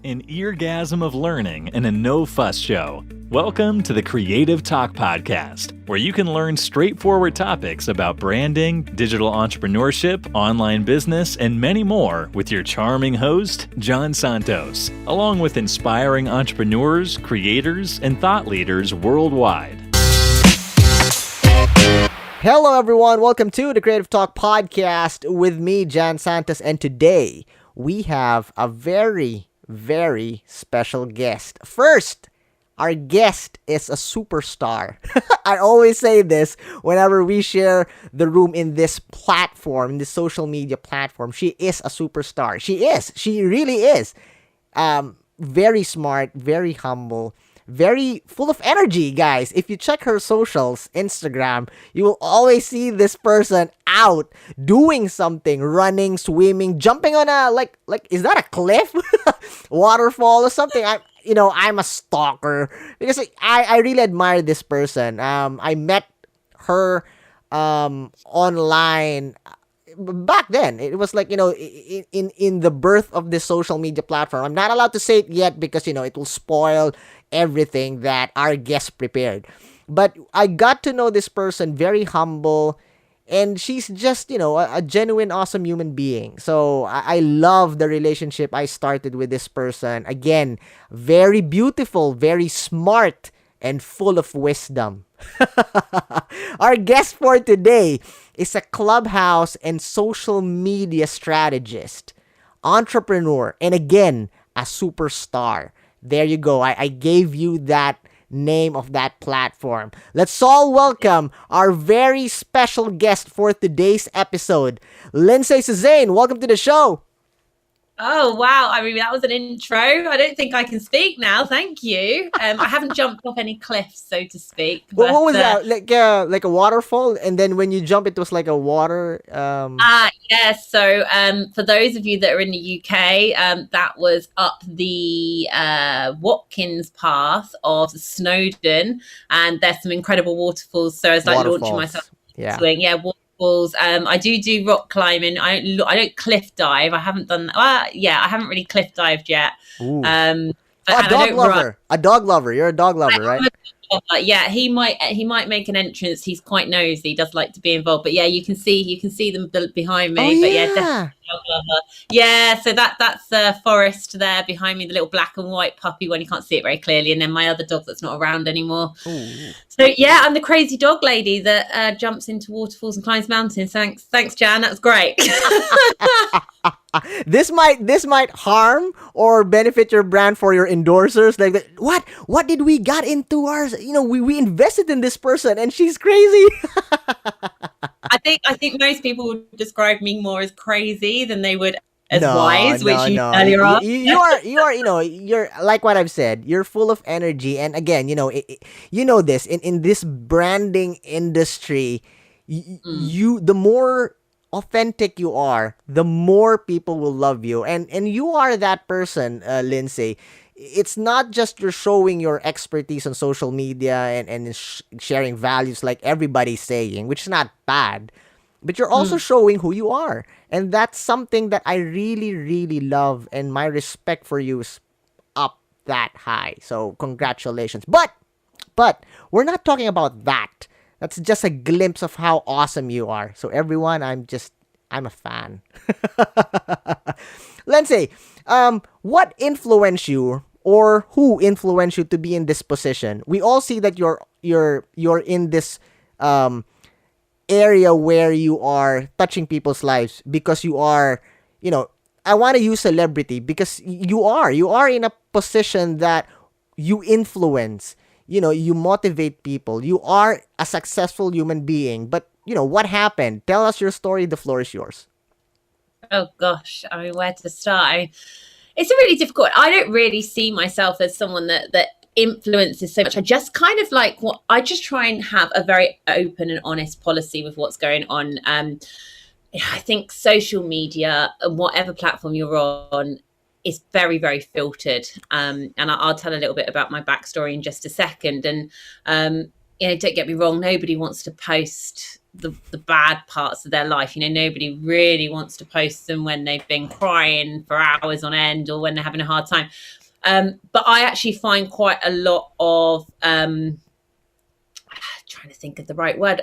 An eargasm of learning and a no-fuss show. Welcome to the Creative Talk Podcast, where you can learn straightforward topics about branding, digital entrepreneurship, online business, and many more with your charming host, John Santos, along with inspiring entrepreneurs, creators, and thought leaders worldwide. Hello, everyone. Welcome to the Creative Talk Podcast with me, John Santos, and today we have a very special guest. First, our guest is a superstar. I always say this whenever we share the room in this platform, this social media platform. She is a superstar. She is. She really is. Very smart, very humble, very full of energy, guys. If you check her socials, Instagram, you will always see this person out doing something, running, swimming, jumping on a like is that a cliff? Waterfall or something. I'm a stalker because I really admire this person. I met her online back then. It was like, in the birth of this social media platform. I'm not allowed to say it yet because, it will spoil everything that our guest prepared. But I got to know this person, very humble, and she's just, a genuine, awesome human being. So I love the relationship I started with this person. Again, very beautiful, very smart, and full of wisdom. Our guest for today is a clubhouse and social media strategist, entrepreneur, and again, a superstar. There you go. I gave you that name of that platform. Let's all welcome our very special guest for today's episode, Lindsay Suzanne. Welcome to the show. Oh, wow. I mean, that was an intro. I don't think I can speak now. Thank you. I haven't jumped off any cliffs, so to speak. But, what was that? Like a waterfall? And then when you jump, it was like a water... Yes. So for those of you that are in the UK, that was up the Watkins Path of Snowdon. And there's some incredible waterfalls. So I was launching myself. Swing. Yeah, I do rock climbing. I don't cliff dive. I haven't done that. I haven't really cliff dived yet. A dog lover. A dog lover. You're a dog lover, right? Yeah, he might make an entrance. He's quite nosy. He does like to be involved. But yeah, you can see them behind me. Oh, but yeah, definitely dog lover. Yeah, so that's Forest there behind me, the little black and white puppy one. You can't see it very clearly, and then my other dog that's not around anymore. Ooh. So yeah, I'm the crazy dog lady that jumps into waterfalls and climbs mountains. Thanks, Jan. That was great. This might harm or benefit your brand for your endorsers. Like, what did we got into ours? We invested in this person and she's crazy. I think most people would describe me more as crazy than they would as wise, which you earlier on. You are, you're like what I've said. You're full of energy, and again, this in this branding industry, the more authentic you are, the more people will love you, and you are that person, Lindsay. It's not just you're showing your expertise on social media and sharing values like everybody's saying, which is not bad, but you're also showing who you are. And that's something that I really, really love, and my respect for you is up that high. So congratulations. But we're not talking about that. That's just a glimpse of how awesome you are. So everyone, I'm a fan. Lindsay, what influenced you, or who influenced you to be in this position? We all see that you're in this area where you are touching people's lives because you are, I want to use celebrity because you are in a position that you influence. You motivate people. You are a successful human being. But, what happened? Tell us your story. The floor is yours. Oh, gosh. I mean, where to start? It's a really difficult. I don't really see myself as someone that influences so much. I just kind of I just try and have a very open and honest policy with what's going on. I think social media and whatever platform you're on is very, very filtered. And I'll tell a little bit about my backstory in just a second. And, don't get me wrong, nobody wants to post the bad parts of their life. You know, nobody really wants to post them when they've been crying for hours on end or when they're having a hard time. But I actually find quite a lot of trying to think of the right word.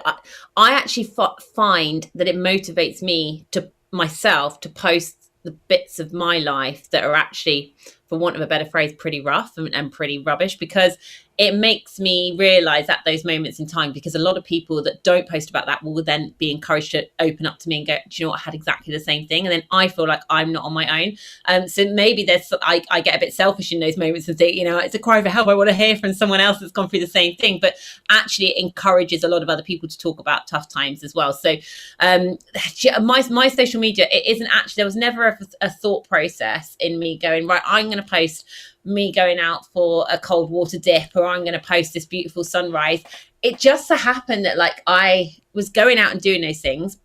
I actually find that it motivates me to myself to post the bits of my life that are actually, for want of a better phrase, pretty rough and pretty rubbish, because it makes me realize at those moments in time, because a lot of people that don't post about that will then be encouraged to open up to me and go, do you know what, I had exactly the same thing. And then I feel like I'm not on my own. So maybe I get a bit selfish in those moments and think, you know, it's a cry for help. I want to hear from someone else that's gone through the same thing. But actually it encourages a lot of other people to talk about tough times as well. So my social media, it isn't actually, there was never a thought process in me going, right, I'm going to post me going out for a cold water dip, or I'm going to post this beautiful sunrise. It just so happened that like I was going out and doing those things.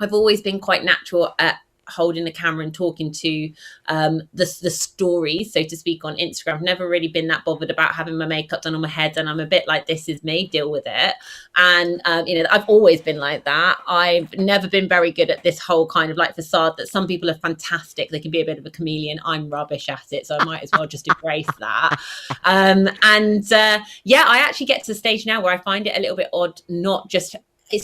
I've always been quite natural at holding the camera and talking to the stories, so to speak, on Instagram. I've never really been that bothered about having my makeup done on my head, and I'm a bit like, this is me, deal with it. And you know, I've always been like that. I've never been very good at this whole kind of like facade that some people are fantastic, they can be a bit of a chameleon. I'm rubbish at it, so I might as well just embrace that. Yeah, I actually get to the stage now where I find it a little bit odd, not just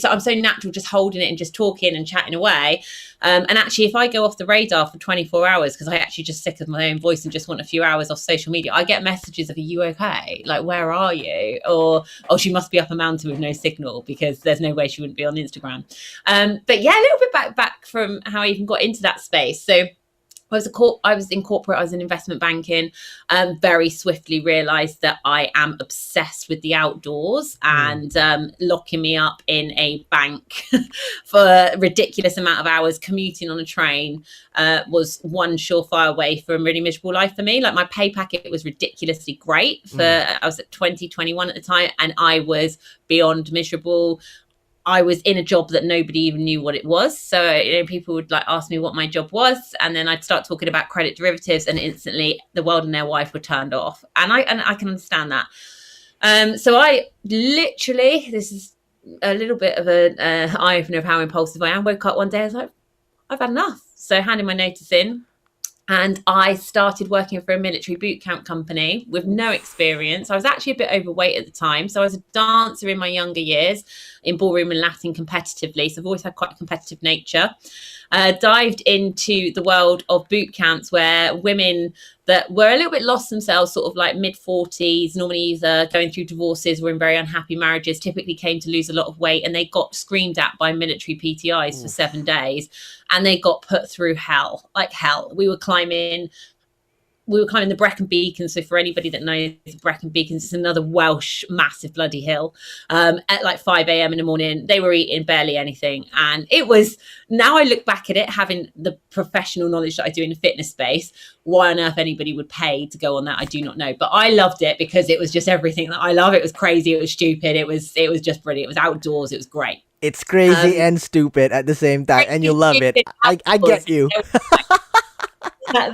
I'm so natural just holding it and just talking and chatting away. And actually, if I go off the radar for 24 hours, because I actually just sick of my own voice and just want a few hours off social media, I get messages of, are you okay? Like, where are you? Or, oh, she must be up a mountain with no signal, because there's no way she wouldn't be on Instagram. But yeah, a little bit back from how I even got into that space. So I was in corporate, I was in investment banking, very swiftly realized that I am obsessed with the outdoors, and locking me up in a bank for a ridiculous amount of hours commuting on a train was one surefire way for a really miserable life for me. Like, my pay packet was ridiculously great for, I was at 21 at the time, and I was beyond miserable. I was in a job that nobody even knew what it was. So, you know, people would like ask me what my job was, and then I'd start talking about credit derivatives, and instantly the world and their wife were turned off. And I can understand that. So I literally, this is a little bit of an eye-opener of how impulsive I am. Woke up one day, I was like, I've had enough. So handed my notice in. And I started working for a military boot camp company with no experience. I was actually a bit overweight at the time. So I was a dancer in my younger years in ballroom and Latin competitively. So I've always had quite a competitive nature. Dived into the world of boot camps, where women that were a little bit lost themselves, sort of like mid-40s, normally either going through divorces or in very unhappy marriages, typically came to lose a lot of weight, and they got screamed at by military PTIs for 7 days, and they got put through hell, like hell. We were climbing the Brecon Beacons. So for anybody that knows Brecon Beacons, it's another Welsh massive bloody hill. At like 5 a.m. in the morning, they were eating barely anything. And it was, now I look back at it, having the professional knowledge that I do in the fitness space, why on earth anybody would pay to go on that, I do not know. But I loved it because it was just everything that I love. It was crazy. It was stupid. It was just brilliant. It was outdoors. It was great. It's crazy and stupid at the same time, and you love it. I get you.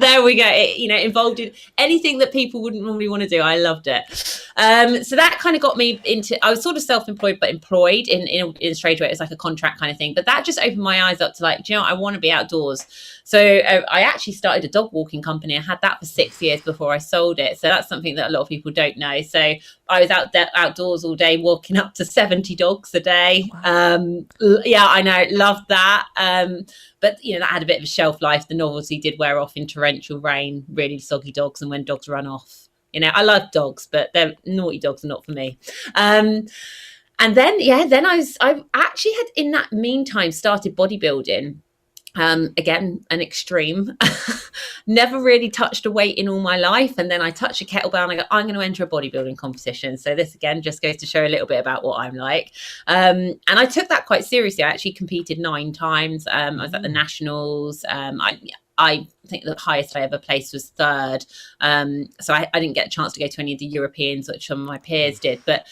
There we go. It, you know, involved in anything that people wouldn't normally want to do. I loved it. So that kind of got me into, I was sort of self-employed, but employed in a strange way. It was like a contract kind of thing. But that just opened my eyes up to like, do you know, I want to be outdoors. So I actually started a dog walking company. I had that for 6 years before I sold it. So that's something that a lot of people don't know. So I was outdoors all day, walking up to 70 dogs a day. Wow. Yeah, I know. Loved that. But, you know, that had a bit of a shelf life. The novelty did wear off in torrential rain, really soggy dogs, and when dogs run off. You know, I love dogs, but they're naughty dogs are not for me. And then I actually had, in that meantime, started bodybuilding. Again, an extreme. Never really touched a weight in all my life. And then I touched a kettlebell and I go, I'm going to enter a bodybuilding competition. So this again just goes to show a little bit about what I'm like. And I took that quite seriously. I actually competed 9 times. I was at the nationals. I think the highest I ever placed was 3rd. So I didn't get a chance to go to any of the Europeans, which some of my peers did. But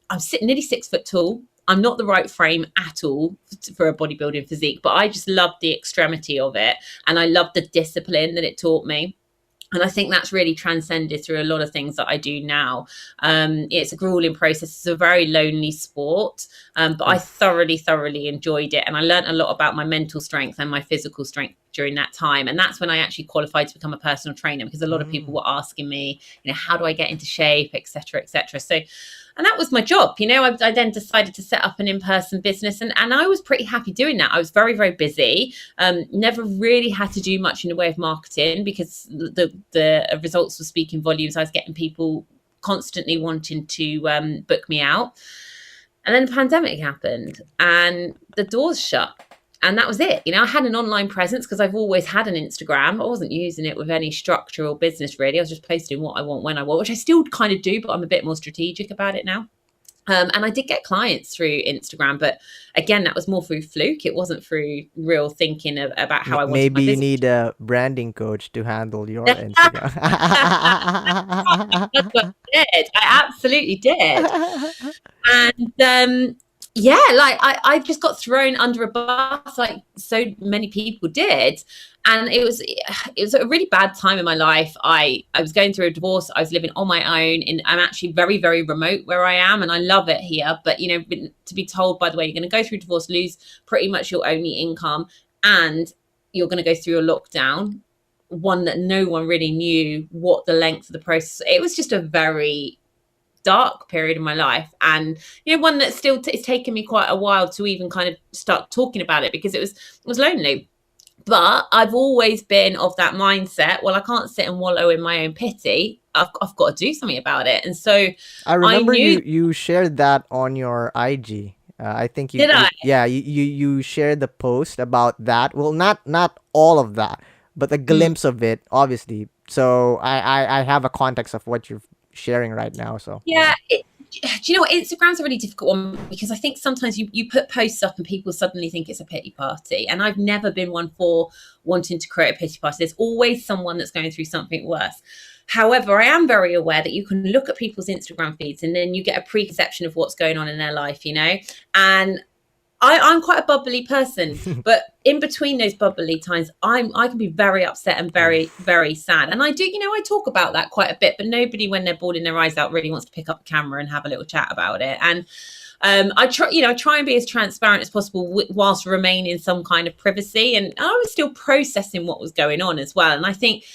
I'm nearly 6 foot tall. I'm not the right frame at all for a bodybuilding physique, but I just loved the extremity of it. And I loved the discipline that it taught me. And I think that's really transcended through a lot of things that I do now. It's a grueling process. It's a very lonely sport, but I thoroughly enjoyed it. And I learned a lot about my mental strength and my physical strength during that time. And that's when I actually qualified to become a personal trainer, because a lot of people were asking me, how do I get into shape, et cetera, et cetera. So, and that was my job. I then decided to set up an in-person business, and I was pretty happy doing that. I was very busy. Never really had to do much in the way of marketing, because the results were speaking volumes. I was getting people constantly wanting to book me out. And then the pandemic happened and the doors shut. And that was it. I had an online presence because I've always had an Instagram. I wasn't using it with any structure or business, really. I was just posting what I want when I want, which I still kind of do, but I'm a bit more strategic about it now. And I did get clients through Instagram, but again, that was more through fluke. It wasn't through real thinking about how I wanted Maybe my you business. need a branding coach to handle your Instagram. That's what I did. I absolutely did. And I just got thrown under a bus like so many people did. And it was a really bad time in my life. I was going through a divorce. I was living on my own, and I'm actually very, very remote where I am, and I love it here. But to be told, by the way, you're going to go through divorce, lose pretty much your only income, and you're going to go through a lockdown, one that no one really knew what the length of the process. It was just a very dark period in my life, and one that still it's taken me quite a while to even kind of start talking about it, because it was lonely. But I've always been of that mindset, well, I can't sit and wallow in my own pity. I've got to do something about it. And so I remember you shared that on your IG. I think you did. You shared the post about that. Well, not all of that, but a glimpse of it, obviously. So I have a context of what you're sharing right now. So yeah. Do you know what? Instagram's a really difficult one, because I think sometimes you put posts up and people suddenly think it's a pity party. And I've never been one for wanting to create a pity party. There's always someone that's going through something worse. However, I am very aware that you can look at people's Instagram feeds and then you get a preconception of what's going on in their life, and I'm quite a bubbly person, but in between those bubbly times, I can be very upset and very, very sad. And I do, I talk about that quite a bit, but nobody, when they're bawling their eyes out, really wants to pick up the camera and have a little chat about it. And I try and be as transparent as possible whilst remaining some kind of privacy. And I was still processing what was going on as well. And I think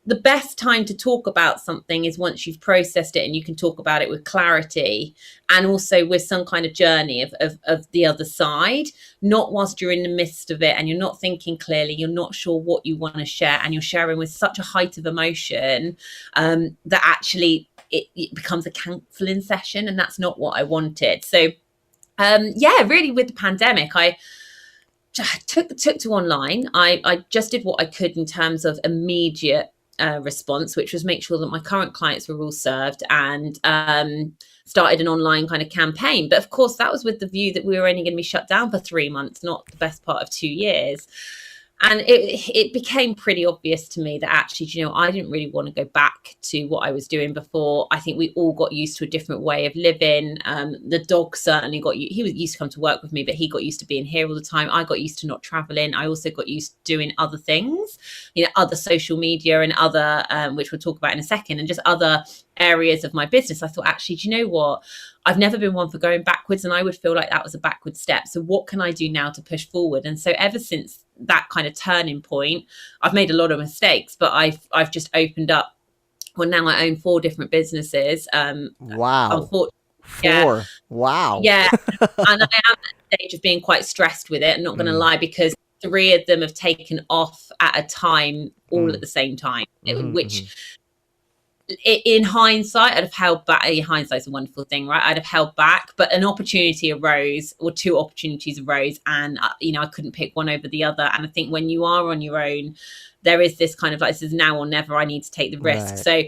the best time to talk about something is once you've processed it and you can talk about it with clarity, and also with some kind of journey of the other side, not whilst you're in the midst of it and you're not thinking clearly, you're not sure what you want to share, and you're sharing with such a height of emotion that actually it becomes a cancelling session, and that's not what I wanted. So really with the pandemic, I took to online. I just did what I could in terms of immediate response, which was make sure that my current clients were all served, and started an online kind of campaign. But of course, that was with the view that we were only going to be shut down for 3 months, not the best part of 2 years. And it became pretty obvious to me that actually, I didn't really want to go back to what I was doing before. I think we all got used to a different way of living. The dog certainly he was used to come to work with me, but he got used to being here all the time. I got used to not traveling. I also got used to doing other things, other social media and other, which we'll talk about in a second, and just other areas of my business. I thought, actually, do you know what? I've never been one for going backwards, and I would feel like that was a backward step. So what can I do now to push forward? And so ever since that kind of turning point, I've made a lot of mistakes, but I've just opened up. Well, now I own 4 different businesses. Wow. 4. Wow. Yeah. And I am at the stage of being quite stressed with it. I'm not going to lie, because 3 of them have taken off at a time, all at the same time, which in hindsight, I'd have held back. Hindsight's a wonderful thing, right? I'd have held back, but an opportunity arose, or 2 opportunities arose, and I couldn't pick one over the other. And I think when you are on your own, there is this kind of like, this is now or never. I need to take the risk. Right. So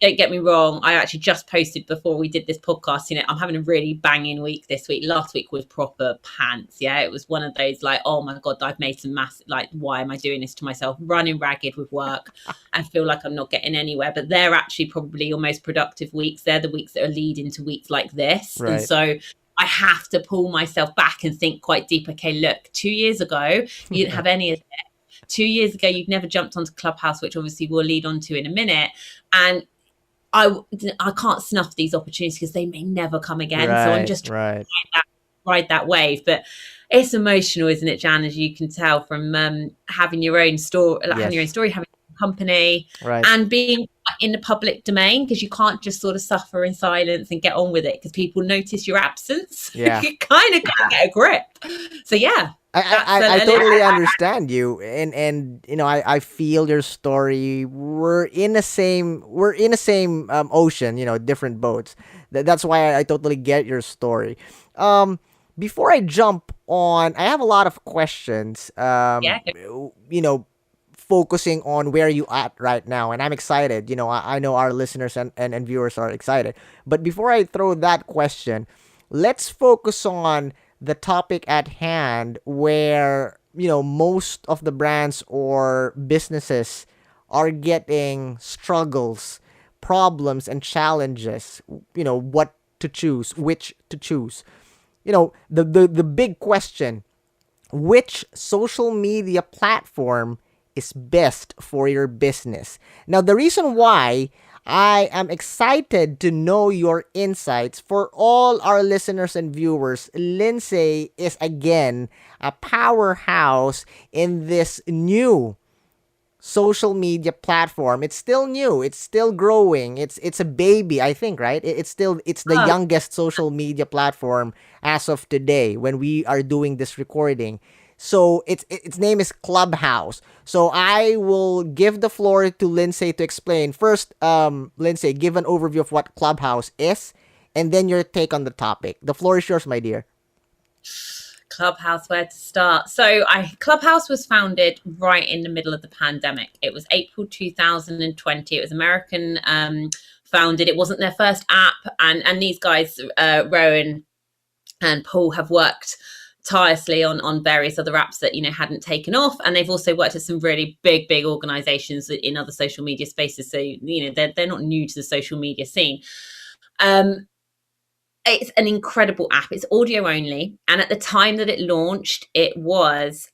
don't get me wrong. I actually just posted before we did this podcast, I'm having a really banging week this week. Last week was proper pants. Yeah. It was one of those like, oh my God, I've made some massive, like, why am I doing this to myself? Running ragged with work and feel like I'm not getting anywhere. But they're actually probably your most productive weeks. They're the weeks that are leading to weeks like this. Right. And so I have to pull myself back and think quite deep. Okay, look, 2 years ago, you didn't have any of it. 2 years ago, you'd never jumped onto Clubhouse, which obviously we'll lead on to in a minute. And I can't snuff these opportunities because they may never come again. So I'm just trying to ride that wave. But it's emotional, isn't it, Jan? As you can tell from having your own story, having your own story, having a company, and being in the public domain, because you can't just sort of suffer in silence and get on with it because people notice your absence. You kind of gotta get a grip. So yeah. I totally understand you, and you know, I feel your story. We're in the same ocean, you know, different boats. That's why I totally get your story. Before I jump on, I have a lot of questions. You know, focusing on where you at right now, and I'm excited. You know, I know our listeners and viewers are excited. But before I throw that question, let's focus on the topic at hand, where, you know, most of the brands or businesses are getting struggles, problems, and challenges. You know, what to choose, which to choose. You know, the big question: which social media platform is best for your business? Now, the reason why I am excited to know your insights, for all our listeners and viewers, Lindsay is again a powerhouse in this new social media platform. It's still new, it's still growing, it's a baby, I think, right? It's the youngest social media platform as of today when we are doing this recording. So its name is Clubhouse. So I will give the floor to Lindsay to explain. First, Lindsay, give an overview of what Clubhouse is, and then your take on the topic. The floor is yours, my dear. Clubhouse, where to start? So Clubhouse was founded right in the middle of the pandemic. It was April 2020. It was American founded. It wasn't their first app. And these guys, Rowan and Paul, have worked tirelessly on various other apps that, you know, hadn't taken off, and they've also worked at some really big organizations in other social media spaces, so, you know, they're not new to the social media scene. It's an incredible app. It's audio only, and at the time that it launched, it was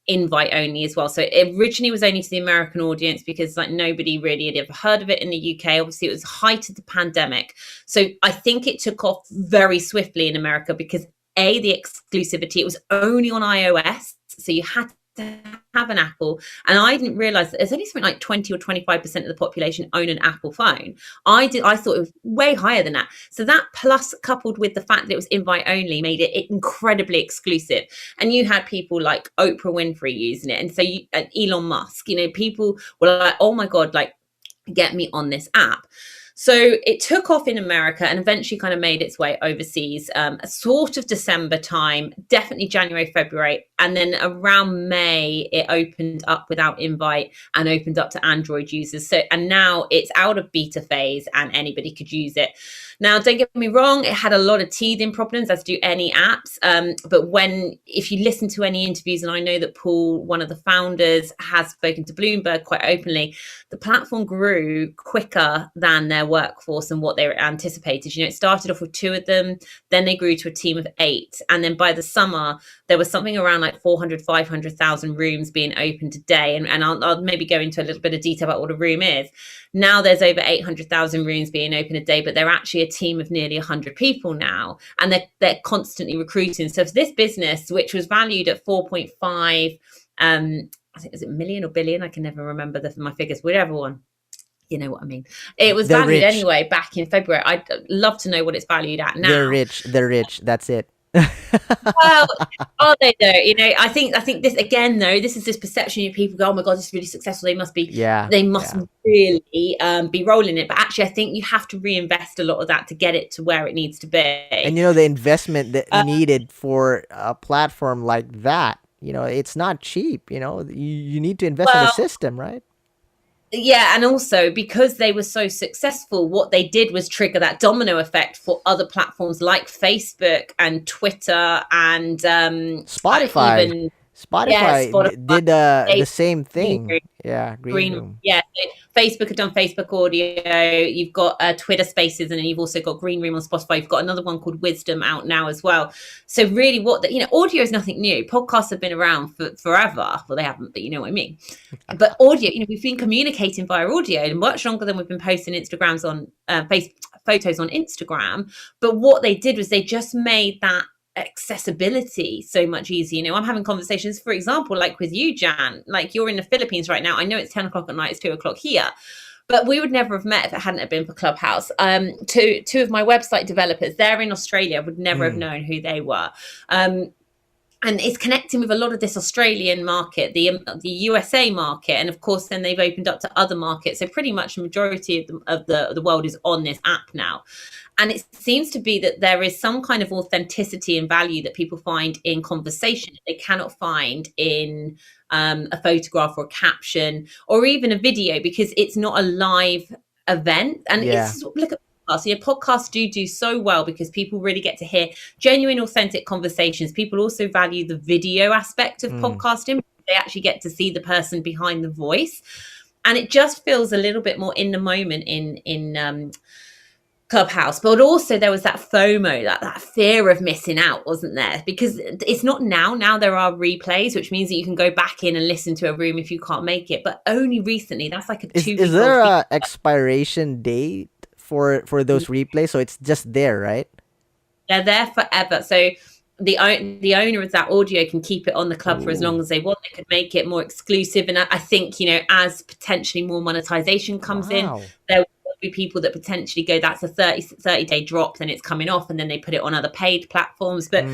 invite only as well. So it originally was only to the American audience because, like, nobody really had ever heard of it in the UK. Obviously, it was height of the pandemic, so I think it took off very swiftly in America because the exclusivity, it was only on iOS, so you had to have an Apple. And I didn't realize that there's only something like 20 or 25% of the population own an Apple phone. I thought it was way higher than that. So that, plus coupled with the fact that it was invite only, made it incredibly exclusive. And you had people like Oprah Winfrey using it, and so Elon Musk, you know, people were like, oh my God, like, get me on this app. So it took off in America and eventually kind of made its way overseas, sort of December time, definitely January, February. And then around May, it opened up without invite and opened up to Android users. So, and now it's out of beta phase and anybody could use it. Now, don't get me wrong, it had a lot of teething problems, as do any apps. But if you listen to any interviews, and I know that Paul, one of the founders, has spoken to Bloomberg quite openly, the platform grew quicker than their workforce and what they were anticipated. You know, it started off with 2 of them, then they grew to a team of 8. And then by the summer, there was something around like 500,000 rooms being opened a day. And I'll maybe go into a little bit of detail about what a room is. Now there's over 800,000 rooms being open a day, but they're actually a team of nearly 100 people now, and they're constantly recruiting. So for this business, which was valued at 4.5, I think, is it million or billion? I can never remember my figures, whatever one. You know what I mean? It was valued anyway back in February. I'd love to know what it's valued at now. They're rich. That's it. Well, are they though? You know, I think this again though. This is this perception of people go, oh my God, this is really successful. They must be, really be rolling it. But actually, I think you have to reinvest a lot of that to get it to where it needs to be. And you know, the investment that needed for a platform like that, you know, it's not cheap. You know, you need to invest in the system, right? Yeah, and also because they were so successful, what they did was trigger that domino effect for other platforms like Facebook and Twitter and Spotify. Yeah, Spotify Spotify, did the same Green thing. Yeah, Green Green, Room. yeah. So Facebook have done Facebook Audio. You've got Twitter Spaces, and then you've also got Green Room on Spotify. You've got another one called Wisdom out now as well. So really, audio is nothing new. Podcasts have been around for forever. Well, they haven't, but you know what I mean. But audio, we've been communicating via audio much longer than we've been posting Instagrams on photos on Instagram. But what they did was they just made that accessibility so much easier. I'm having conversations, for example, like with you, Jan, like you're in the Philippines right now. I know it's 10 o'clock at night, it's 2 o'clock here, but we would never have met if it hadn't have been for Clubhouse. Two of my website developers, they're in Australia, would never have known who they were. And it's connecting with a lot of this Australian market, the USA market, and of course, then they've opened up to other markets. So pretty much the majority of the world is on this app now. And it seems to be that there is some kind of authenticity and value that people find in conversation that they cannot find in a photograph or a caption or even a video, because it's not a live event. And it's look at podcasts. Podcasts do so well because people really get to hear genuine, authentic conversations. People also value the video aspect of podcasting. They actually get to see the person behind the voice. And it just feels a little bit more in the moment in Clubhouse. But also there was that FOMO, that fear of missing out, wasn't there? Because it's not now there are replays, which means that you can go back in and listen to a room if you can't make it, but only recently. That's like a 2 week. Is there a expiration date for those replays? So it's just there, right? They're there forever. So the owner of that audio can keep it on the club for as long as they want. They could make it more exclusive, and I think as potentially more monetization comes in, there be people that potentially go, that's a 30-day drop, then it's coming off, and then they put it on other paid platforms. But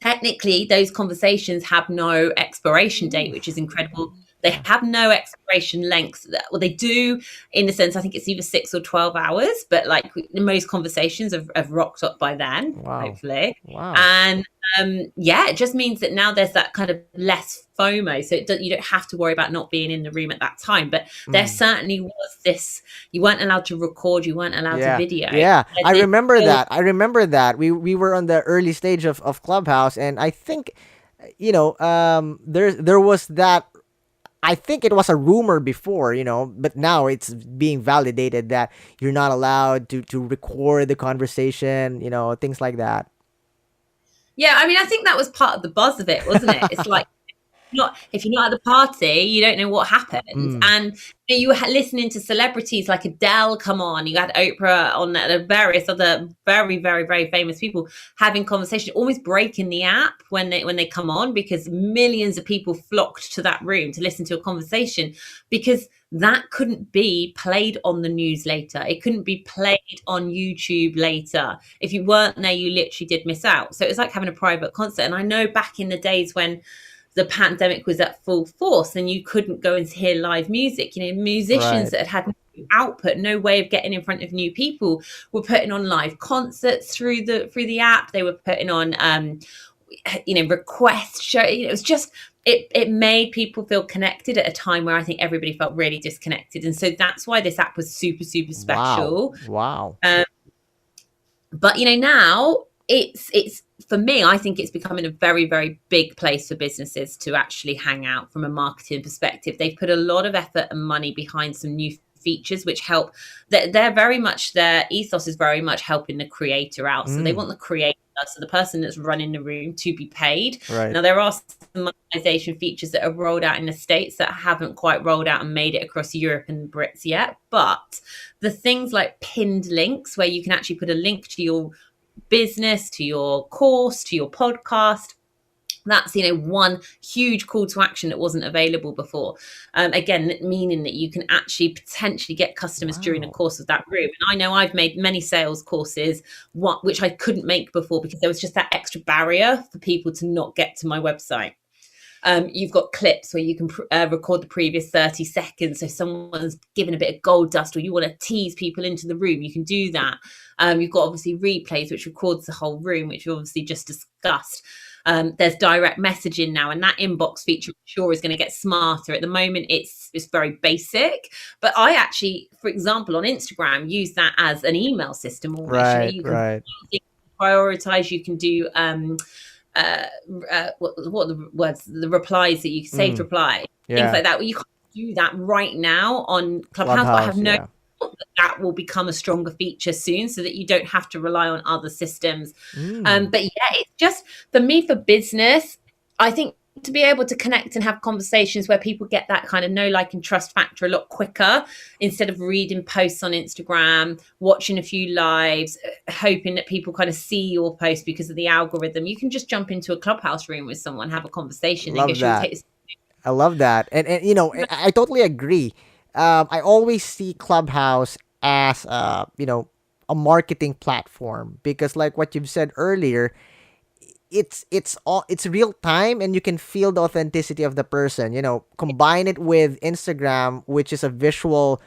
technically those conversations have no expiration date, which is incredible. They have no expiration length. Well, they do in the sense, I think it's either 6 or 12 hours, but like most conversations have rocked up by then, hopefully. And it just means that now there's that kind of less FOMO. So you don't have to worry about not being in the room at that time. But there certainly was this, you weren't allowed to record, you weren't allowed to video. Yeah, I remember that. We were on the early stage of Clubhouse, and I think, there was that. I think it was a rumor before, but now it's being validated that you're not allowed to record the conversation, things like that. Yeah, I mean, I think that was part of the buzz of it, wasn't it? It's like, if you're not at the party, you don't know what happened. And you were listening to celebrities like Adele come on, you had Oprah on, various other very, very, very famous people having conversation, almost breaking the app when they come on, because millions of people flocked to that room to listen to a conversation, because that couldn't be played on the news later. It couldn't be played on YouTube later. If you weren't there, you literally did miss out. So it was like having a private concert. And I know back in the days when the pandemic was at full force and you couldn't go and hear live music, musicians that had no output, no way of getting in front of new people, were putting on live concerts through the app. They were putting on request show. It was just, it made people feel connected at a time where I think everybody felt really disconnected. And so that's why this app was super, super special. Wow. But now it's for me, I think it's becoming a very, very big place for businesses to actually hang out from a marketing perspective. They've put a lot of effort and money behind some new features which help. They're very much, their ethos is very much helping the creator out. So they want the creator, so the person that's running the room, to be paid. Right. Now there are some monetization features that are rolled out in the States that haven't quite rolled out and made it across Europe and the Brits yet. But the things like pinned links, where you can actually put a link to your business, to your course, to your podcast, that's one huge call to action that wasn't available before. Again, meaning that you can actually potentially get customers during the course of that room. And I know I've made many sales courses, which I couldn't make before because there was just that extra barrier for people to not get to my website. You've got clips where you can record the previous 30 seconds. So someone's given a bit of gold dust, or you want to tease people into the room, you can do that. You've got obviously replays, which records the whole room, which we obviously just discussed. There's direct messaging now, and that inbox feature, I'm sure, is going to get smarter. At the moment, it's very basic. But I actually, for example, on Instagram, use that as an email system already. You can prioritize, you can do what are the words, the replies that you saved reply, things Yeah. like that. Well, you can't do that right now on Clubhouse, but I have Clubhouse. no Yeah. doubt that will become a stronger feature soon, so that you don't have to rely on other systems. Mm. But yeah, it's just for me, for business, I think to be able to connect and have conversations where people get that kind of know, like, and trust factor a lot quicker, instead of reading posts on Instagram, watching a few lives, hoping that people kind of see your post because of the algorithm. You can just jump into a Clubhouse room with someone, have a conversation, and go, Love should we that. take this? I love that. And you know, I totally agree. I always see Clubhouse as a marketing platform, because like what you've said earlier, it's real time, and you can feel the authenticity of the person. Combine it with Instagram, which is a visual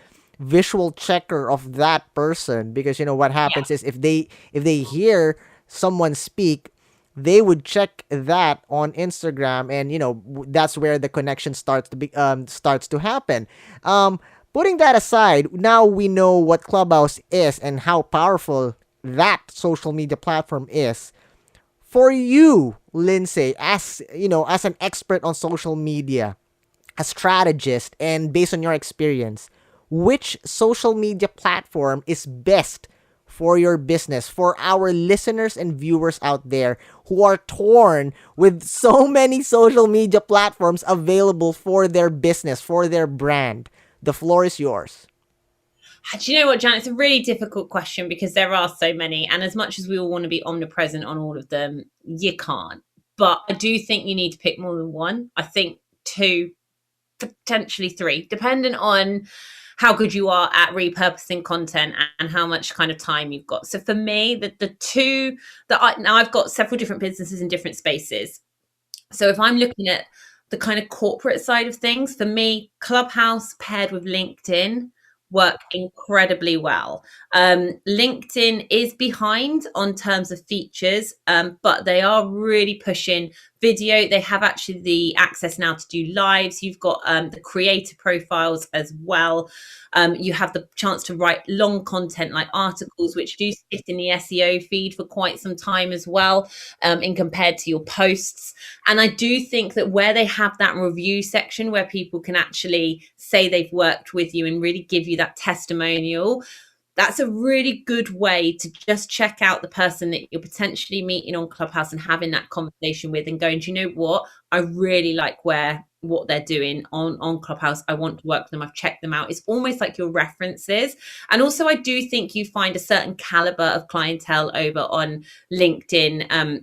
checker of that person, because what Yeah. happens is, if they hear someone speak, they would check that on Instagram, and that's where the connection starts to happen. Putting that aside, now we know what Clubhouse is and how powerful that social media platform is. For you, Lindsay, as an expert on social media, a strategist, and based on your experience, which social media platform is best for your business, for our listeners and viewers out there who are torn with so many social media platforms available for their business, for their brand? The floor is yours. Do you know what, Jan? It's a really difficult question because there are so many. And as much as we all want to be omnipresent on all of them, you can't. But I do think you need to pick more than one. I think two, potentially three, depending on how good you are at repurposing content and how much kind of time you've got. So for me, the two that now I've got several different businesses in different spaces. So if I'm looking at the kind of corporate side of things, for me, Clubhouse paired with LinkedIn work incredibly well. LinkedIn is behind on terms of features, but they are really pushing video. They have actually the access now to do lives. You've got the creator profiles as well. You have the chance to write long content like articles, which do sit in the SEO feed for quite some time as well, in compared to your posts. And I do think that where they have that review section where people can actually say they've worked with you and really give you that testimonial, that's a really good way to just check out the person that you're potentially meeting on Clubhouse and having that conversation with, and going, do you know what? I really like what they're doing on Clubhouse. I want to work with them. I've checked them out. It's almost like your references. And also, I do think you find a certain caliber of clientele over on LinkedIn.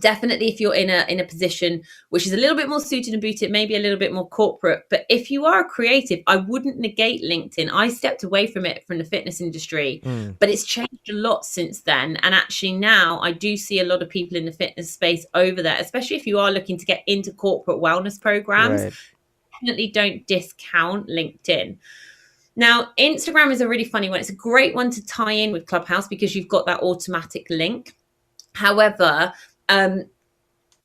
Definitely if you're in a position which is a little bit more suited and booted, maybe a little bit more corporate. But if you are a creative, I wouldn't negate LinkedIn. I stepped away from it from the fitness industry, but it's changed a lot since then. And actually now I do see a lot of people in the fitness space over there, especially if you are looking to get into corporate wellness programs. Right. Definitely don't discount LinkedIn. Now, Instagram is a really funny one. It's a great one to tie in with Clubhouse because you've got that automatic link. However,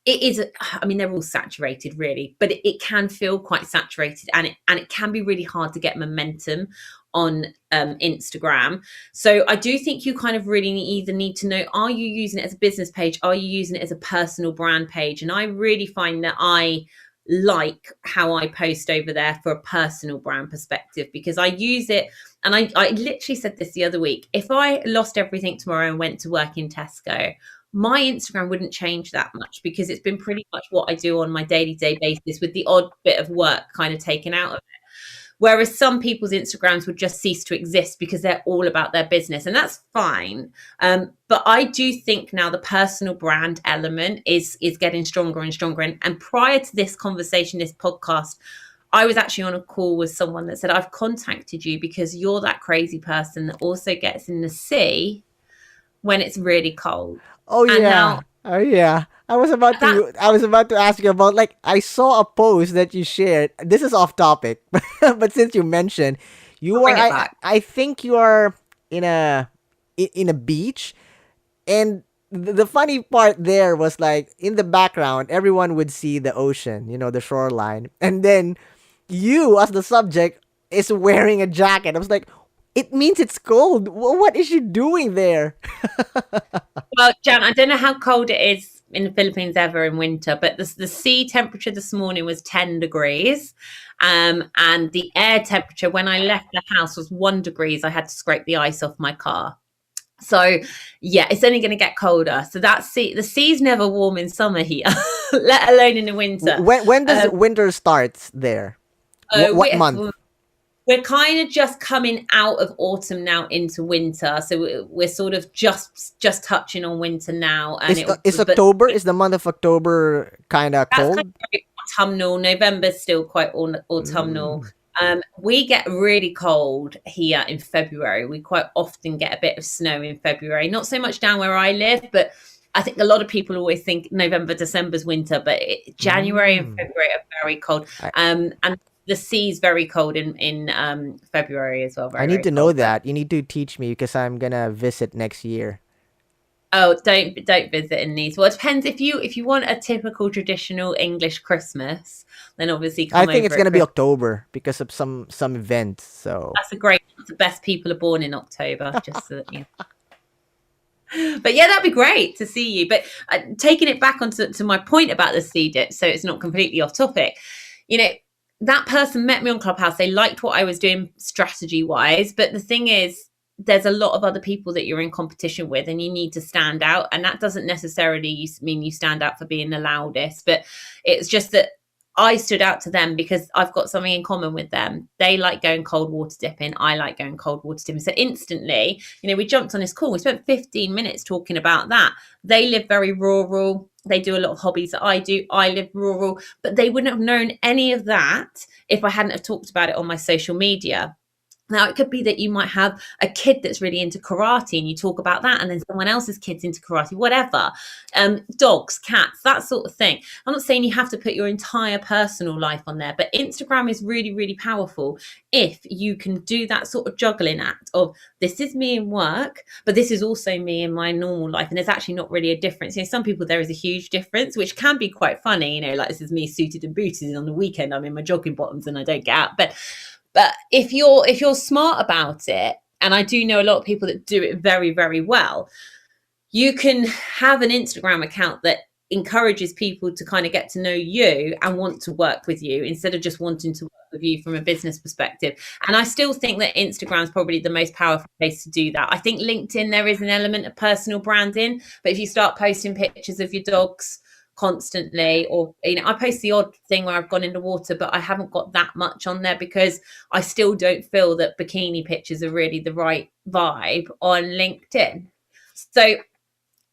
it is, I mean, they're all saturated really, but it can feel quite saturated, and it can be really hard to get momentum on Instagram. So I do think you kind of really either need to know, are you using it as a business page? Are you using it as a personal brand page? And I really find that I like how I post over there for a personal brand perspective, because I use it. And I literally said this the other week, if I lost everything tomorrow and went to work in Tesco, my Instagram wouldn't change that much, because it's been pretty much what I do on my daily basis, with the odd bit of work kind of taken out of it. Whereas some people's Instagrams would just cease to exist because they're all about their business, and that's fine. But I do think now the personal brand element is getting stronger and stronger. And prior to this conversation, this podcast, I was actually on a call with someone that said, I've contacted you because you're that crazy person that also gets in the sea when it's really cold. Oh And yeah. now Oh yeah. I was about to ask you about, like, I saw a post that you shared. This is off topic, but since you mentioned, you bring are it back. I think you are in a beach, and the funny part there was, like, in the background everyone would see the ocean, the shoreline, and then you as the subject is wearing a jacket. I was like, it means it's cold. What is she doing there? Well, Jan, I don't know how cold it is in the Philippines ever in winter, but the sea temperature this morning was 10 degrees. And the air temperature when I left the house was 1 degrees. I had to scrape the ice off my car. So yeah, it's only going to get colder. So the sea's never warm in summer here, let alone in the winter. When does winter starts there? What month? We're kind of just coming out of autumn now into winter, so we're sort of just touching on winter now. And is October? Is the month of October kind of cold? Kind of autumnal. November's still quite autumnal. We get really cold here in February. We quite often get a bit of snow in February. Not so much down where I live, but I think a lot of people always think November, December's winter, but January and February are very cold. And the sea's very cold in February as well. I need to know that. You need to teach me because I'm gonna visit next year. Oh, don't visit in these. Well, it depends if you want a typical traditional English Christmas, then obviously I think it's gonna be October because of some events. So that's the best people are born in October. Just so that you know. But yeah, that'd be great to see you. But taking it back onto my point about the sea dip, so it's not completely off topic. You know, that person met me on Clubhouse. They liked what I was doing strategy wise, but the thing is, there's a lot of other people that you're in competition with and you need to stand out. And that doesn't necessarily mean you stand out for being the loudest, but it's just that I stood out to them because I've got something in common with them. They like going cold water dipping. I like going cold water dipping. So instantly, you know, we jumped on this call. We spent 15 minutes talking about that. They live very rural. They do a lot of hobbies that I do. I live rural, but they wouldn't have known any of that if I hadn't have talked about it on my social media. Now, it could be that you might have a kid that's really into karate and you talk about that, and then someone else's kid's into karate, whatever. Dogs, cats, that sort of thing. I'm not saying you have to put your entire personal life on there, but Instagram is really, really powerful if you can do that sort of juggling act of this is me in work, but this is also me in my normal life. And there's actually not really a difference. You know, some people, there is a huge difference, which can be quite funny. You know, like this is me suited and booted, and on the weekend I'm in my jogging bottoms and I don't get out. But if you're smart about it, and I do know a lot of people that do it very, very well, you can have an Instagram account that encourages people to kind of get to know you and want to work with you instead of just wanting to work with you from a business perspective. And I still think that Instagram is probably the most powerful place to do that. I think LinkedIn, there is an element of personal branding, but if you start posting pictures of your dogs constantly, or you know, I post the odd thing where I've gone in the water, but I haven't got that much on there because I still don't feel that bikini pictures are really the right vibe on LinkedIn. So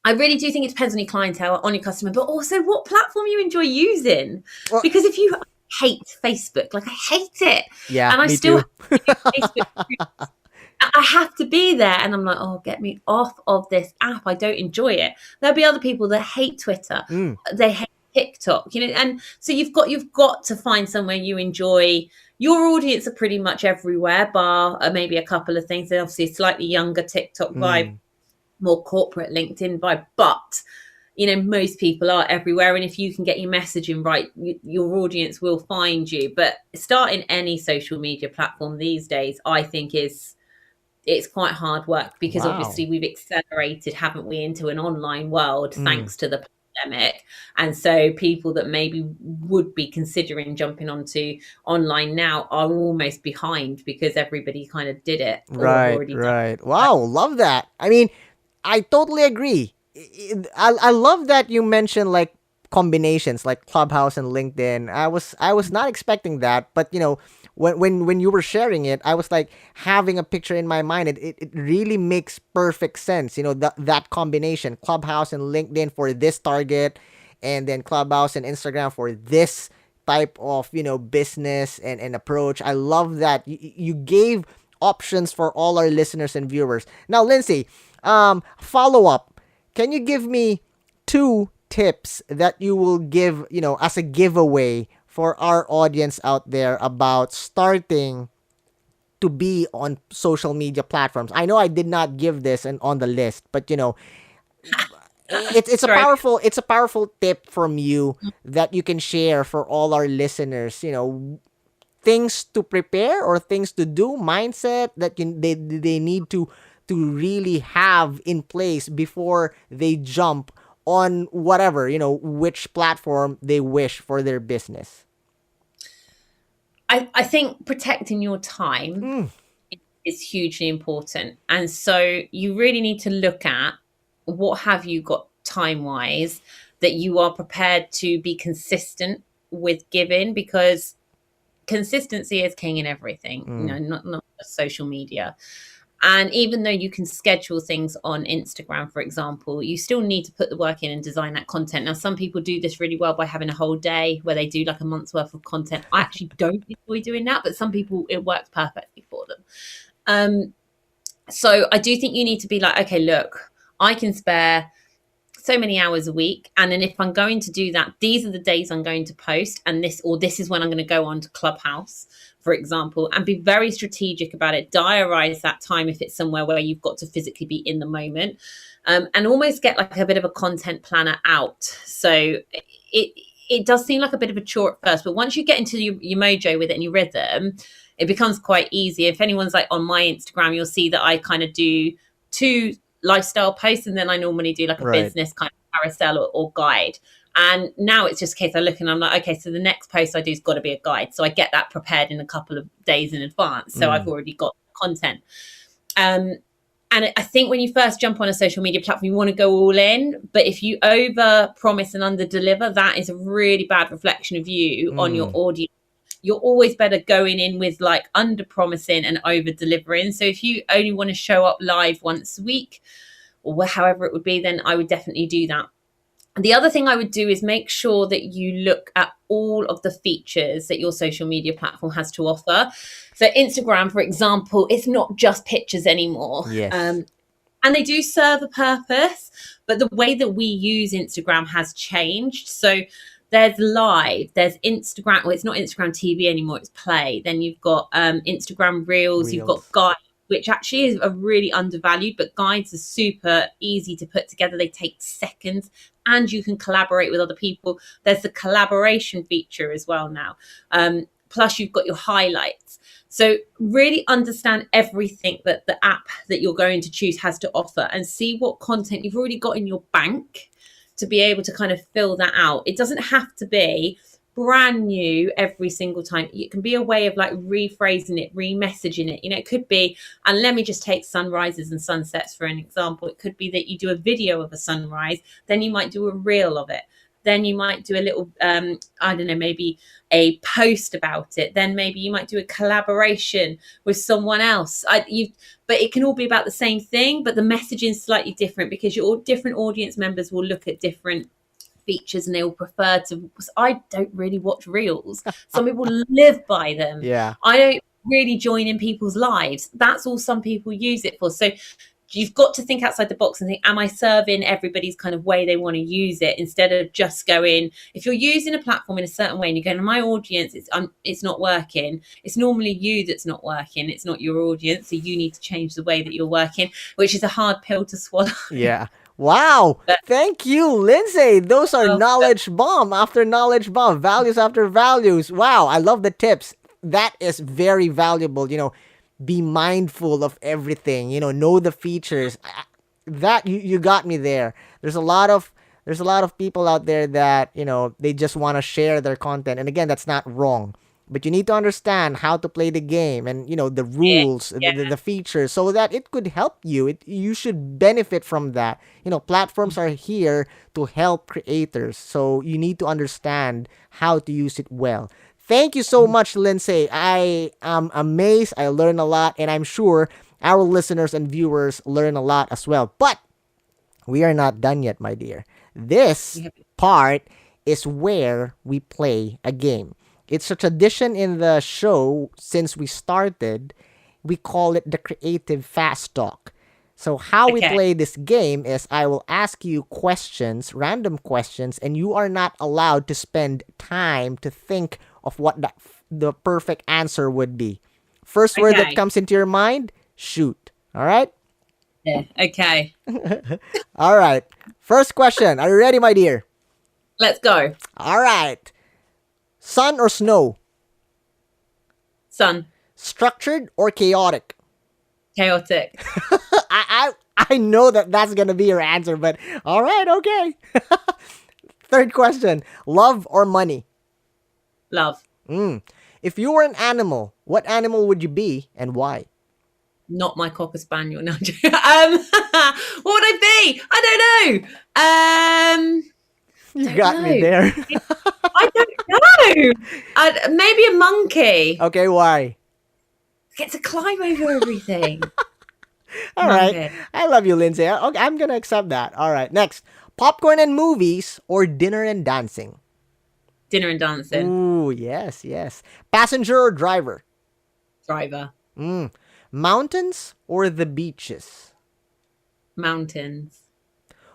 I really do think it depends on your clientele, on your customer, but also what platform you enjoy using. Well, because if you hate Facebook, like I hate it, yeah, and I me still too. Facebook. I have to be there, and I'm like, oh, get me off of this app. I don't enjoy it. There'll be other people that hate Twitter. They hate TikTok, you know, and so you've got to find somewhere you enjoy. Your audience are pretty much everywhere, bar maybe a couple of things. They're obviously a slightly younger TikTok vibe, more corporate LinkedIn vibe, but you know, most people are everywhere. And if you can get your messaging right, your audience will find you. But starting any social media platform these days, I think it's quite hard work because obviously we've accelerated, haven't we, into an online world thanks to the pandemic. And so people that maybe would be considering jumping onto online now are almost behind because everybody kind of did it. Right. Wow, love that. I mean, I totally agree. I love that you mentioned like combinations like Clubhouse and LinkedIn. I was not expecting that, but you know, when you were sharing it, I was like having a picture in my mind. It really makes perfect sense. You know, that combination, Clubhouse and LinkedIn for this target, and then Clubhouse and Instagram for this type of, you know, business and approach. I love that you gave options for all our listeners and viewers. Now, Lindsay, follow up. Can you give me 2 tips that you will give, you know, as a giveaway for our audience out there about starting to be on social media platforms? I know I did not give this on the list, but you know, it's a powerful tip from you that you can share for all our listeners. You know, things to prepare or things to do, mindset that they need to really have in place before they jump on whatever, which platform they wish for their business? I think protecting your time is hugely important. And so you really need to look at what have you got time-wise that you are prepared to be consistent with giving, because consistency is king in everything, not just social media. And even though you can schedule things on Instagram, for example, you still need to put the work in and design that content. Now, some people do this really well by having a whole day where they do like a month's worth of content. I actually don't enjoy doing that, but some people, it works perfectly for them. So I do think you need to be like, okay, look, I can spare so many hours a week, and then if I'm going to do that, these are the days I'm going to post, and this is when I'm going to go on to Clubhouse, for example, and be very strategic about it. Diarize that time if it's somewhere where you've got to physically be in the moment, and almost get like a bit of a content planner out. So it does seem like a bit of a chore at first, but once you get into your mojo with it and your rhythm, it becomes quite easy. If anyone's like on my Instagram, you'll see that I kind of do 2 lifestyle posts, and then I normally do like a business kind of carousel or guide. And now it's just a case I look and I'm like, okay, so the next post I do has got to be a guide. So I get that prepared in a couple of days in advance. So I've already got content. And I think when you first jump on a social media platform, you want to go all in. But if you over promise and under deliver, that is a really bad reflection of you on your audience. You're always better going in with like under promising and over delivering. So if you only want to show up live once a week or however it would be, then I would definitely do that. And the other thing I would do is make sure that you look at all of the features that your social media platform has to offer. So Instagram, for example, it's not just pictures anymore. Yes. And they do serve a purpose, but the way that we use Instagram has changed. So there's live, there's Instagram, well, it's not Instagram TV anymore, it's Play. Then you've got Instagram Reels, you've got Guides, which actually is a really undervalued, but guides are super easy to put together. They take seconds and you can collaborate with other people. There's the collaboration feature as well now. Plus you've got your highlights. So really understand everything that the app that you're going to choose has to offer and see what content you've already got in your bank to be able to kind of fill that out. It doesn't have to be brand new every single time. It can be a way of like rephrasing it, remessaging it. It could be, and let me just take sunrises and sunsets for an example. It could be that you do a video of a sunrise, then you might do a reel of it. Then you might do a little, I don't know, maybe a post about it. Then maybe you might do a collaboration with someone else. But it can all be about the same thing, but the messaging is slightly different because your different audience members will look at different features and they will prefer to. I don't really watch reels. Some people live by them. Yeah. I don't really join in people's lives. That's all some people use it for. So you've got to think outside the box and think, am I serving everybody's kind of way they want to use it, instead of just going, if you're using a platform in a certain way and you're going, my audience, it's not working. It's normally you that's not working. It's not your audience. So you need to change the way that you're working, which is a hard pill to swallow. Yeah. Wow. Thank you, Lindsay. Those are knowledge bomb after knowledge bomb, values after values. Wow. I love the tips. That is very valuable. Be mindful of everything, know the features. That you got me there. There's a lot of people out there that, they just want to share their content. And again, that's not wrong. But you need to understand how to play the game and, the rules, the features, so that it could help you. You should benefit from that. Platforms are here to help creators. So you need to understand how to use it well. Thank you so much, Lindsay. I am amazed. I learned a lot, and I'm sure our listeners and viewers learn a lot as well. But we are not done yet, my dear. This part is where we play a game. It's a tradition in the show since we started. We call it the Creative Fast Talk. So how we play this game is I will ask you questions, random questions, and you are not allowed to spend time to think of what the perfect answer would be. First word that comes into your mind, shoot. All right? Yeah. Okay. All right. First question. Are you ready, my dear? Let's go. All right. Sun or snow? Sun. Structured or chaotic? Chaotic. I I know that that's gonna be your answer, but all right, okay. Third question: love or money? Love. If you were an animal, what animal would you be and why? Not my cocker spaniel. No, I'm joking. What would I be? I don't know. You Don't got me know. there. I don't know. Maybe a monkey. Okay, why? Get to climb over everything. All right. Monkey. I love you, Lindsay. Okay, I'm gonna accept that. All right. Next, popcorn and movies or dinner and dancing? Dinner and dancing. Ooh, yes, yes. Passenger or driver? Driver. Mountains or the beaches? Mountains.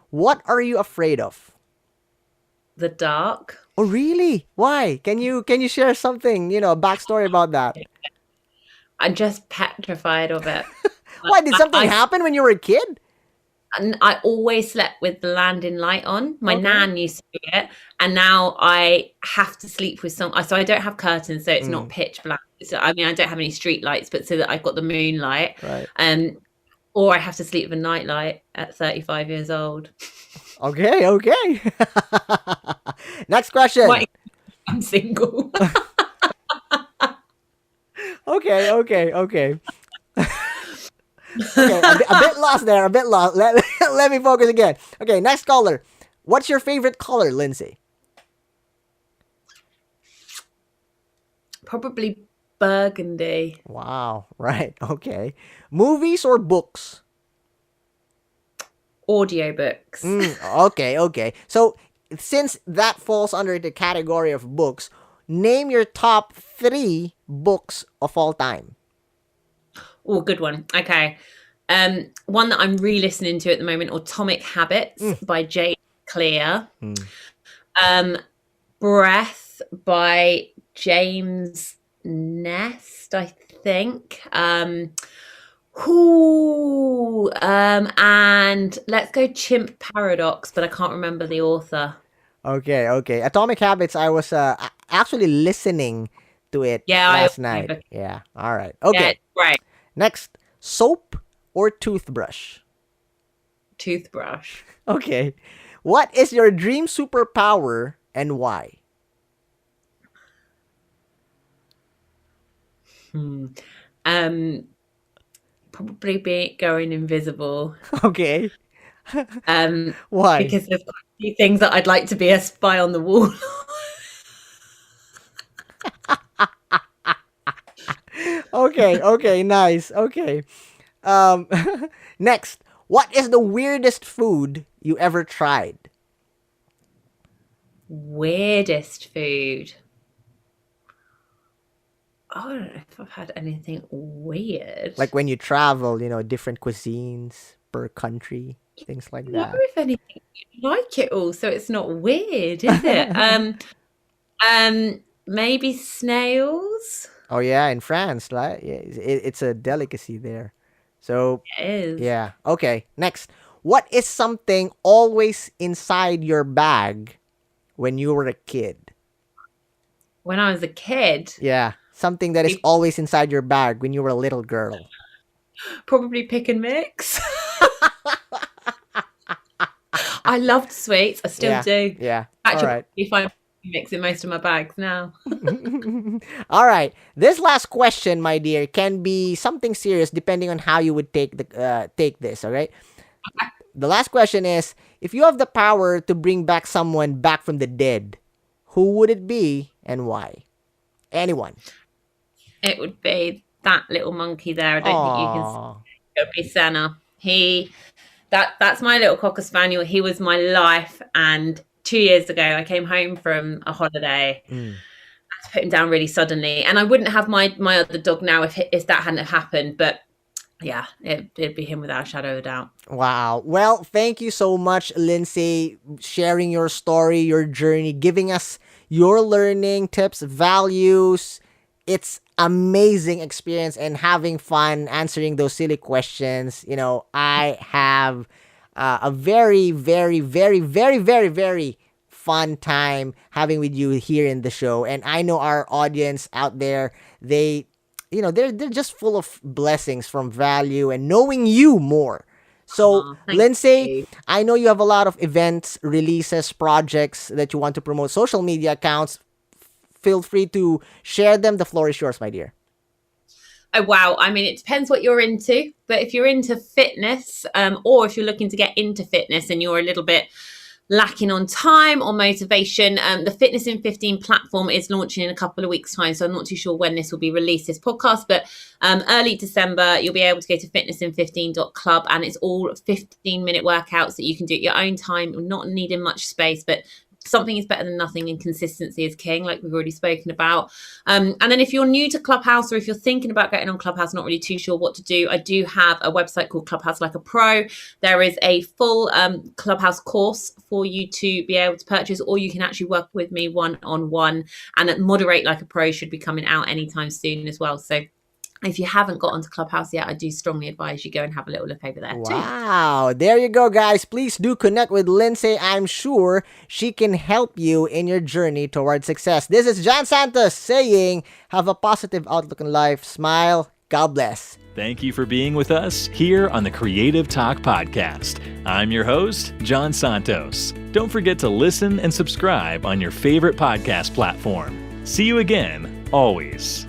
What are you afraid of? The dark. Oh, really? Why? Can you share something, a backstory about that? I'm just petrified of it. Why, did something happen when you were a kid? And I always slept with the landing light on. My Okay. nan used to do it, and now I have to sleep with some. So I don't have curtains, so it's not pitch black. So I mean, I don't have any street lights, but so that I've got the moonlight. Right. Or I have to sleep with a nightlight at 35 years old. Okay, okay. Next question. Why? I'm single. Okay. Okay, a bit lost there, a bit lost. Let me focus again. Okay, next caller. What's your favorite color, Lindsay? Probably burgundy. Wow, right, okay. Movies or books? Audiobooks. Okay. So, since that falls under the category of books, name your top 3 books of all time. Oh, good one. Okay. One that I'm re-listening to at the moment, Atomic Habits by James Clear. Breath by James Nest, I think. And let's go Chimp Paradox, but I can't remember the author. Okay. Atomic Habits, I was actually listening to it last night. Yeah, all right. Okay. Yeah, right. Next, soap or toothbrush? Toothbrush. Okay. What is your dream superpower and why? Probably be going invisible. Okay. Why? Because there's quite a few things that I'd like to be a spy on the wall. Okay, nice. Okay. Next, what is the weirdest food you ever tried? Weirdest food. I don't know if I've had anything weird. Like when you travel, different cuisines per country, things like I don't that. know if anything like it all, so it's not weird, is it? Maybe snails. Oh yeah, in France, right? Yeah, it's a delicacy there. So It is. yeah. Okay. Next, what is something always inside your bag when you were a kid? When I was a kid, Yeah, something that is always inside your bag when you were a little girl. probably pick and mix. I loved sweets. I still do. Yeah. Actually, All right. if I'm mixing most of my bags now. All right. This last question, my dear, can be something serious depending on how you would take this. All right. The last question is: if you have the power to bring back someone back from the dead, who would it be and why? Anyone. It would be that little monkey there. I don't think you can. Aw. It would be Senna. That's my little cocker spaniel. He was my life. And 2 years ago, I came home from a holiday. I had to put him down really suddenly, and I wouldn't have my other dog now if that hadn't happened. But yeah, it'd be him without a shadow of a doubt. Wow. Well, thank you so much, Lindsay, sharing your story, your journey, giving us your learning tips, values. It's amazing experience and having fun answering those silly questions. I have a very, very, very, very, very, very fun time having with you here in the show. And I know our audience out there, they're just full of blessings from value and knowing you more. So, Aw, thank Lindsay, you. I know you have a lot of events, releases, projects that you want to promote, social media accounts. Feel free to share them. The floor is yours, my dear. Oh, wow. I mean, it depends what you're into, but if you're into fitness, or if you're looking to get into fitness and you're a little bit lacking on time or motivation, the Fitness in 15 platform is launching in a couple of weeks' time. So I'm not too sure when this will be released, this podcast, but early December, you'll be able to go to fitnessin15.club, and it's all 15-minute workouts that you can do at your own time, not needing much space, but something is better than nothing, and consistency is king, like we've already spoken about. And then if you're new to Clubhouse, or if you're thinking about getting on Clubhouse, not really too sure what to do, I do have a website called Clubhouse Like a Pro. There is a full Clubhouse course for you to be able to purchase, or you can actually work with me one-on-one, and Moderate Like a Pro should be coming out anytime soon as well. So if you haven't got onto Clubhouse yet, I do strongly advise you go and have a little look over there too. Wow. There you go, guys. Please do connect with Lindsay. I'm sure she can help you in your journey towards success. This is John Santos saying, have a positive outlook in life. Smile. God bless. Thank you for being with us here on the Creative Talk Podcast. I'm your host, John Santos. Don't forget to listen and subscribe on your favorite podcast platform. See you again, always.